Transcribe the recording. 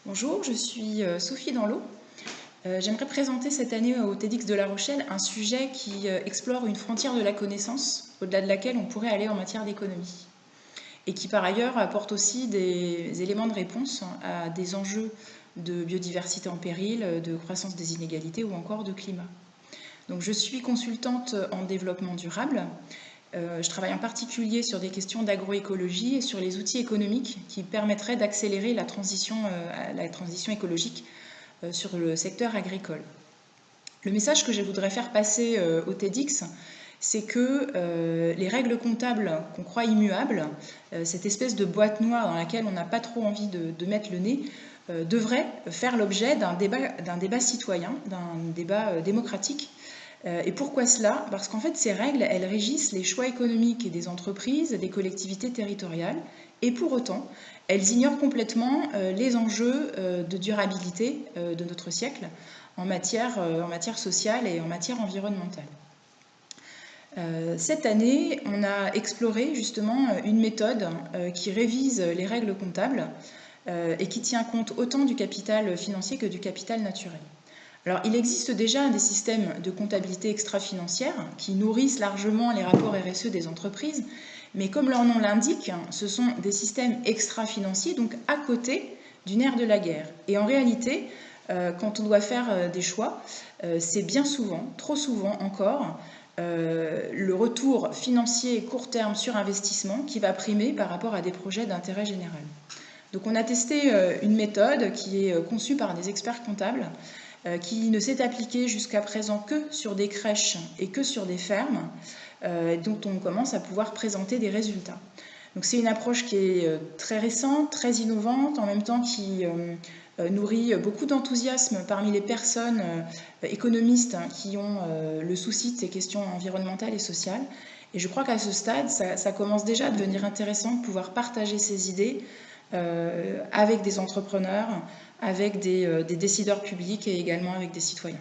Bonjour, je suis Sophie Danlot. J'aimerais présenter cette année au TEDx de La Rochelle un sujet qui explore une frontière de la connaissance, au-delà de laquelle on pourrait aller en matière d'économie, et qui par ailleurs apporte aussi des éléments de réponse à des enjeux de biodiversité en péril, de croissance des inégalités ou encore de climat. Donc, je suis consultante en développement durable. Je travaille en particulier sur des questions d'agroécologie et sur les outils économiques qui permettraient d'accélérer la transition écologique sur le secteur agricole. Le message que je voudrais faire passer au TEDx, c'est que les règles comptables qu'on croit immuables, cette espèce de boîte noire dans laquelle on n'a pas trop envie de mettre le nez, devraient faire l'objet d'un débat citoyen, d'un débat démocratique. Et pourquoi cela? Parce qu'en fait, ces règles, elles régissent les choix économiques des entreprises, des collectivités territoriales, et pour autant, elles ignorent complètement les enjeux de durabilité de notre siècle en matière sociale et en matière environnementale. Cette année, on a exploré justement une méthode qui révise les règles comptables et qui tient compte autant du capital financier que du capital naturel. Alors, il existe déjà des systèmes de comptabilité extra-financière qui nourrissent largement les rapports RSE des entreprises, mais comme leur nom l'indique, ce sont des systèmes extra-financiers, donc à côté du nerf de la guerre. Et en réalité, quand on doit faire des choix, c'est bien souvent, trop souvent encore, le retour financier court terme sur investissement qui va primer par rapport à des projets d'intérêt général. Donc on a testé une méthode qui est conçue par des experts comptables qui ne s'est appliquée jusqu'à présent que sur des crèches et que sur des fermes, dont on commence à pouvoir présenter des résultats. Donc c'est une approche qui est très récente, très innovante, en même temps qui nourrit beaucoup d'enthousiasme parmi les personnes économistes qui ont le souci de ces questions environnementales et sociales. Et je crois qu'à ce stade, ça commence déjà à devenir intéressant de pouvoir partager ces idées avec des entrepreneurs, avec des décideurs publics et également avec des citoyens.